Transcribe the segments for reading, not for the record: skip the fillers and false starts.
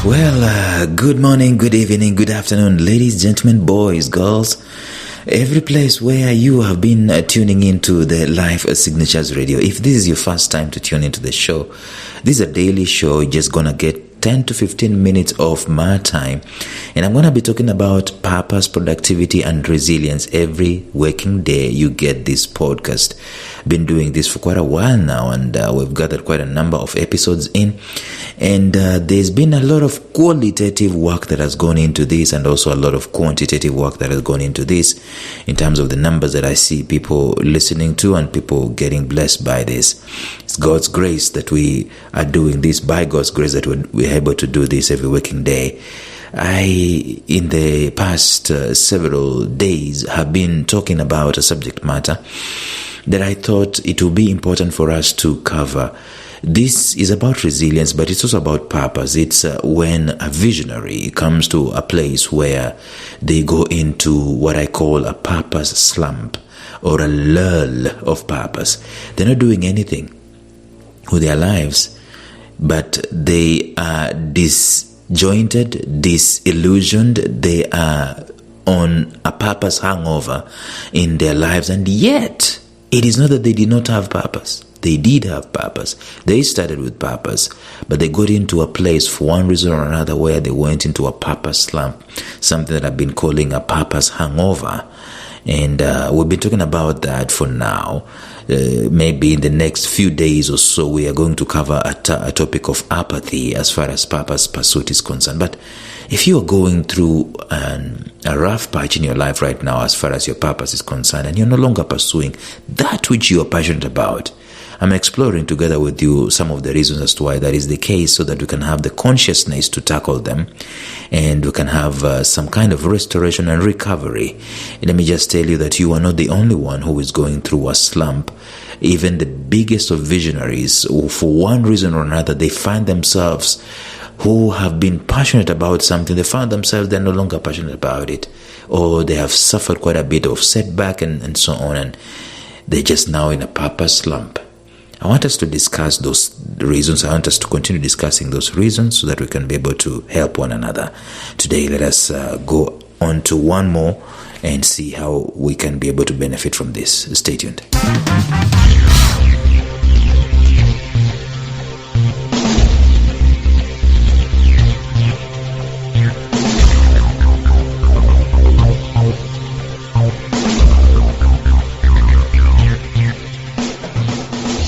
Well, good morning, good evening, good afternoon, ladies, gentlemen, boys, girls, every place where you have been tuning into the Life Signatures Radio. If this is your first time to tune into the show, this is a daily show. You're just gonna get 10 to 15 minutes of my time, and I'm gonna be talking about purpose, productivity, and resilience every working day. You get this podcast. Been doing this for quite a while now, and we've gathered quite a number of episodes in, and there's been a lot of qualitative work that has gone into this, and also a lot of quantitative work that has gone into this in terms of the numbers that I see people listening to and people getting blessed by this. It's God's grace that we are doing this, by God's grace that we're able to do this every working day. I, in the past several days, have been talking about a subject matter that I thought it would be important for us to cover. This is about resilience, but it's also about purpose. It's when a visionary comes to a place where they go into what I call a purpose slump or a lull of purpose. They're not doing anything with their lives, but they are disjointed, disillusioned. They are on a purpose hangover in their lives, and yet it is not that they did not have purpose. They did have purpose. They started with purpose, but they got into a place for one reason or another where they went into a purpose slump, something that I've been calling a purpose hangover. And we've been talking about that for now. Maybe in the next few days or so, we are going to cover a topic of apathy as far as purpose pursuit is concerned. But if you are going through a rough patch in your life right now as far as your purpose is concerned, and you're no longer pursuing that which you are passionate about, I'm exploring together with you some of the reasons as to why that is the case, so that we can have the consciousness to tackle them, and we can have some kind of restoration and recovery. And let me just tell you that you are not the only one who is going through a slump. Even the biggest of visionaries, who for one reason or another, they find themselves, who have been passionate about something, they find themselves they're no longer passionate about it, or they have suffered quite a bit of setback and so on, and they're just now in a purpose slump. I want us to discuss those reasons. I want us to continue discussing those reasons so that we can be able to help one another. Today, let us go on to one more and see how we can be able to benefit from this. Stay tuned.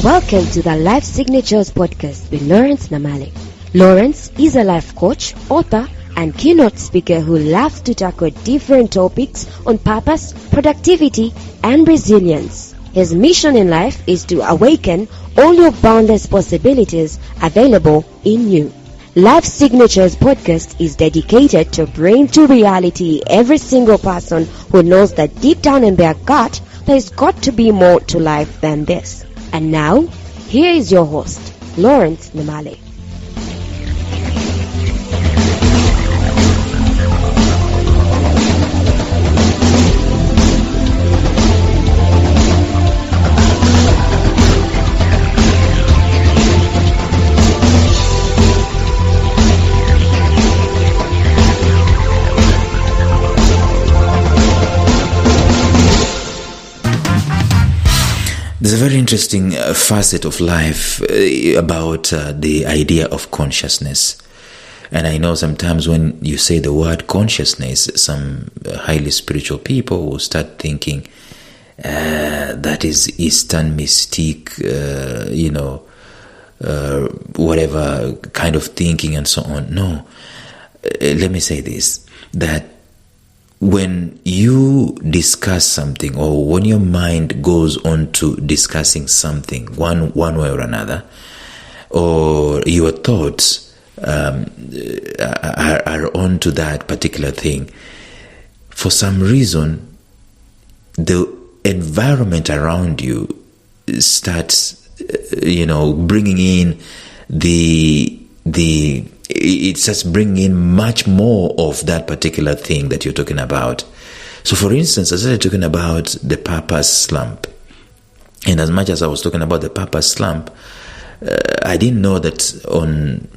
Welcome to the Life Signatures podcast with Lawrence Namale. Lawrence is a life coach, author, and keynote speaker who loves to tackle different topics on purpose, productivity, and resilience. His mission in life is to awaken all your boundless possibilities available in you. Life Signatures podcast is dedicated to bring to reality every single person who knows that deep down in their gut, there's got to be more to life than this. And now, here is your host, Lawrence Namale. There's a very interesting facet of life about the idea of consciousness. And I know sometimes when you say the word consciousness, some highly spiritual people will start thinking that is Eastern mystique, whatever kind of thinking and so on. No, let me say this, that when you discuss something, or when your mind goes on to discussing something one way or another, or your thoughts are on to that particular thing, for some reason the environment around you starts bringing in it starts bringing in much more of that particular thing that you're talking about. So for instance, I started talking about the purpose slump, and as much as I was talking about the purpose slump, I didn't know that on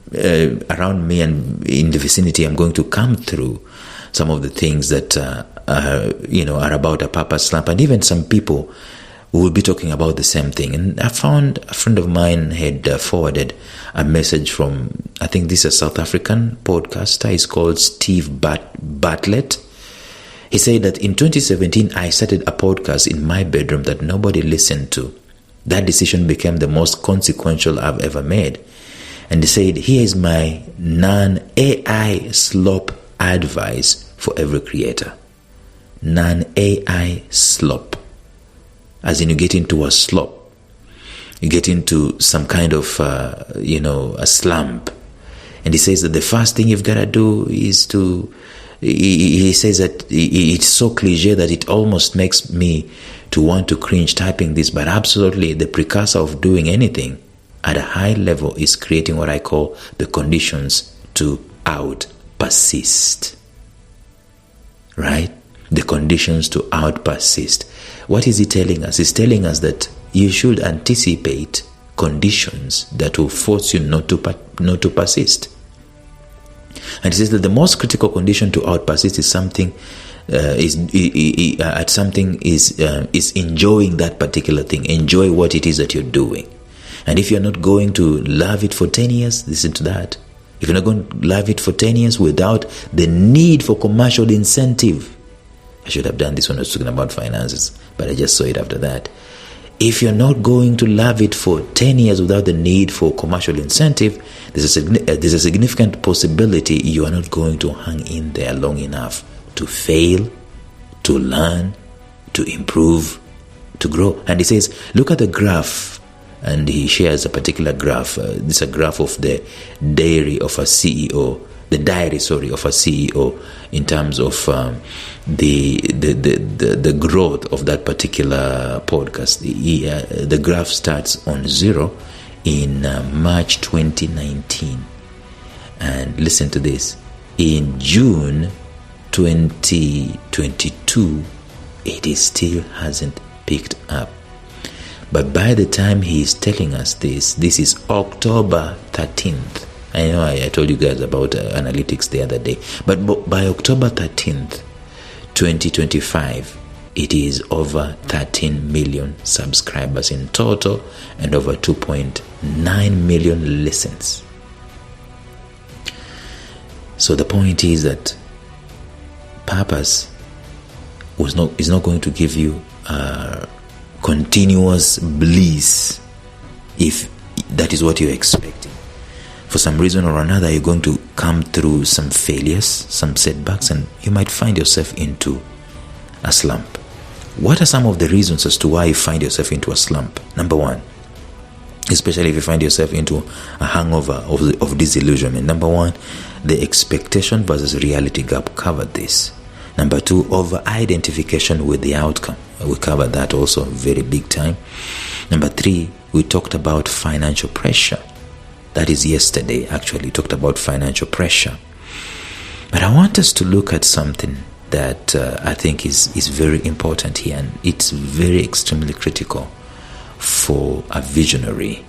around me and in the vicinity, I'm going to come through some of the things that are about a purpose slump, and even some people will be talking about the same thing. And I found a friend of mine had forwarded a message from, I think this is a South African podcaster. He's called Steve Bartlett. He said that in 2017, I started a podcast in my bedroom that nobody listened to. That decision became the most consequential I've ever made. And he said, here is my non-AI slop advice for every creator. Non-AI slop. As in, you get into a slop. You get into some kind of, a slump. And he says that the first thing you've got to do is to... He says that it's so cliche that it almost makes me to want to cringe typing this, but absolutely the precursor of doing anything at a high level is creating what I call the conditions to out-persist. Right? The conditions to out-persist. What is he telling us? He's telling us that you should anticipate conditions that will force you not to persist. And he says that the most critical condition to out-persist is is enjoying that particular thing. Enjoy what it is that you're doing. And if you're not going to love it for 10 years, listen to that. If you're not going to love it for 10 years without the need for commercial incentive, I should have done this when I was talking about finances, but I just saw it after that. If you're not going to love it for 10 years without the need for commercial incentive, there's a significant possibility you are not going to hang in there long enough to fail, to learn, to improve, to grow. And he says, look at the graph. And he shares a particular graph. This is a graph of the diary of a CEO. The diary, of a CEO in terms of the growth of that particular podcast. The graph starts on 0 in March 2019. And listen to this. In June 2022, it still hasn't picked up. But by the time he is telling us this is October 13th. I know I told you guys about analytics the other day. But by October 13th, 2025, it is over 13 million subscribers in total and over 2.9 million listens. So the point is that purpose is not going to give you continuous bliss if that is what you're expecting. For some reason or another, you're going to come through some failures, some setbacks, and you might find yourself into a slump. What are some of the reasons as to why you find yourself into a slump? Number one, especially if you find yourself into a hangover of disillusionment. Number one, the expectation versus reality gap. Covered this. Number two, over-identification with the outcome. We covered that also very big time. Number three, we talked about financial pressure. That is yesterday, actually, talked about financial pressure. But I want us to look at something that I think is very important here, and it's very extremely critical for a visionary.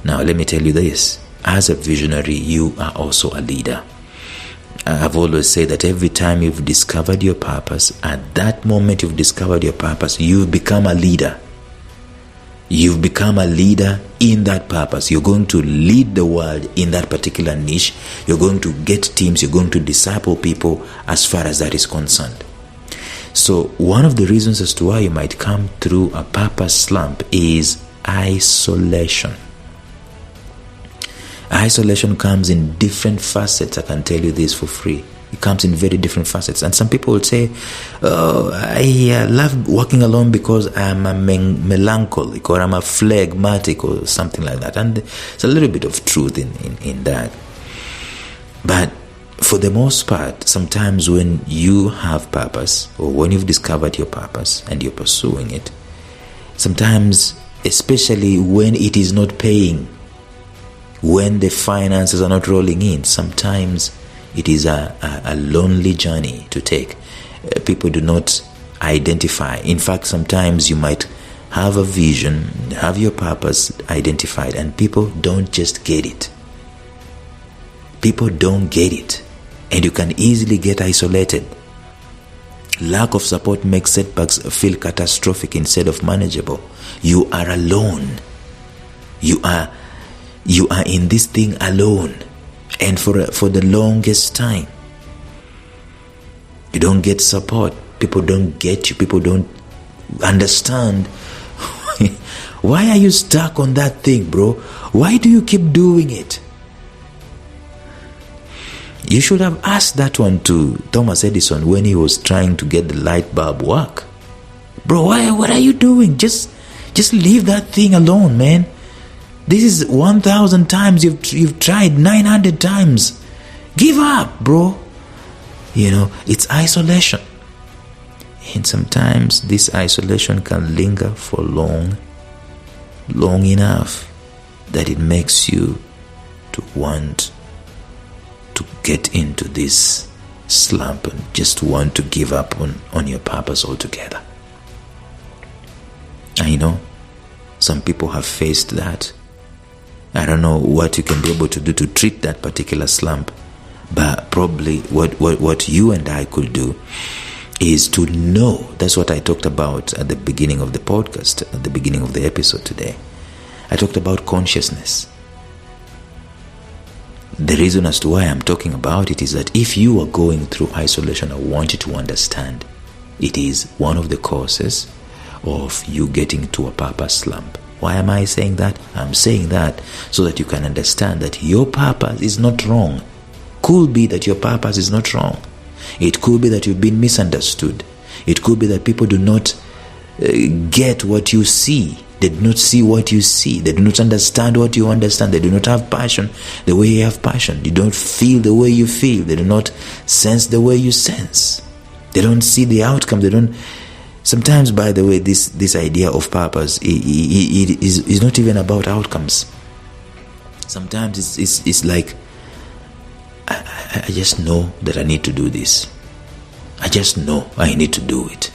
Now, let me tell you this. As a visionary, you are also a leader. I've always said that every time you've discovered your purpose, at that moment you've discovered your purpose, you've become a leader. You've become a leader in that purpose. You're going to lead the world in that particular niche. You're going to get teams. You're going to disciple people as far as that is concerned. So one of the reasons as to why you might come through a purpose slump is isolation. Isolation comes in different facets. I can tell you this for free. It comes in very different facets. And some people would say, I love working alone because I'm a melancholic or I'm a phlegmatic or something like that. And there's a little bit of truth in that. But for the most part, sometimes when you have purpose or when you've discovered your purpose and you're pursuing it, sometimes, especially when it is not paying, when the finances are not rolling in, sometimes it is a lonely journey to take. People do not identify. In fact, sometimes you might have a vision, have your purpose identified, and people don't just get it. People don't get it, and you can easily get isolated. Lack of support makes setbacks feel catastrophic instead of manageable. You are alone. You are in this thing alone, and for the longest time. You don't get support. People don't get you. People don't understand. Why are you stuck on that thing, bro? Why do you keep doing it? You should have asked that one to Thomas Edison when he was trying to get the light bulb work. Bro, what are you doing? Just leave that thing alone, man. This is 1,000 times you've tried, 900 times. Give up, bro. It's isolation. And sometimes this isolation can linger for long enough that it makes you to want to get into this slump and just want to give up on your purpose altogether. I know some people have faced that. I don't know what you can be able to do to treat that particular slump, but probably what you and I could do is to know. That's what I talked about at the beginning of the podcast, at the beginning of the episode today. I talked about consciousness. The reason as to why I'm talking about it is that if you are going through isolation, I want you to understand it is one of the causes of you getting to a purpose slump. Why am I saying that? I'm saying that so that you can understand that your purpose is not wrong. Could be that your purpose is not wrong. It could be that you've been misunderstood. It could be that people do not get what you see. They do not see what you see. They do not understand what you understand. They do not have passion the way you have passion. You don't feel the way you feel. They do not sense the way you sense. They don't see the outcome. They don't. Sometimes, by the way, this idea of purpose it is not even about outcomes. Sometimes it's like, I just know that I need to do this. I just know I need to do it.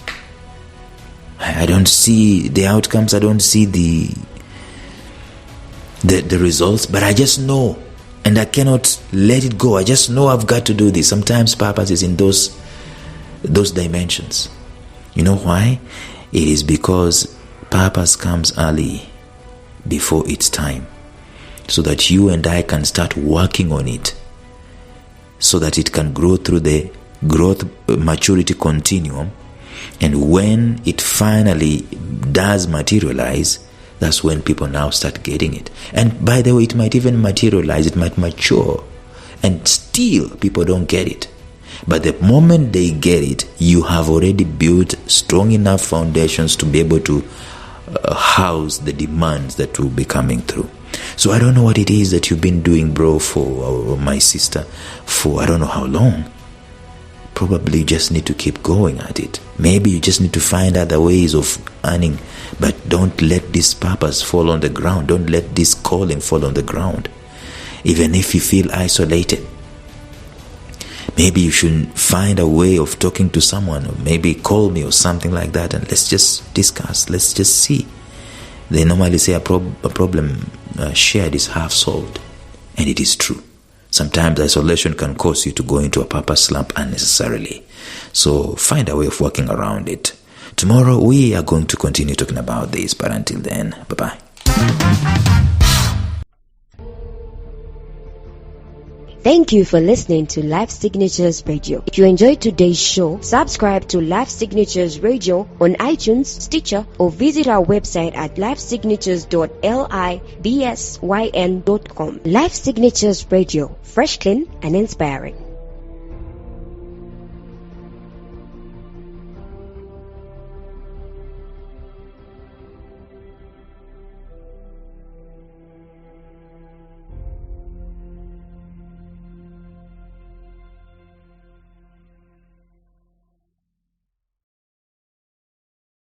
I don't see the outcomes. I don't see the results, but I just know, and I cannot let it go. I just know I've got to do this. Sometimes purpose is in those dimensions. You know why? It is because purpose comes early, before its time, so that you and I can start working on it, so that it can grow through the growth maturity continuum. And when it finally does materialize, that's when people now start getting it. And by the way, it might even materialize, it might mature, and still people don't get it. But the moment they get it, you have already built strong enough foundations to be able to house the demands that will be coming through. So I don't know what it is that you've been doing, bro, or my sister, for I don't know how long. Probably you just need to keep going at it. Maybe you just need to find other ways of earning, but don't let this purpose fall on the ground. Don't let this calling fall on the ground. Even if you feel isolated, maybe you should find a way of talking to someone, or maybe call me or something like that, and let's just discuss. Let's just see. They normally say a problem shared is half solved, and it is true. Sometimes isolation can cause you to go into a purpose slump unnecessarily. So find a way of working around it. Tomorrow we are going to continue talking about this, but until then, bye-bye. Thank you for listening to Life Signatures Radio. If you enjoyed today's show, subscribe to Life Signatures Radio on iTunes, Stitcher, or visit our website at lifesignatures.libsyn.com. Life Signatures Radio, fresh, clean, and inspiring.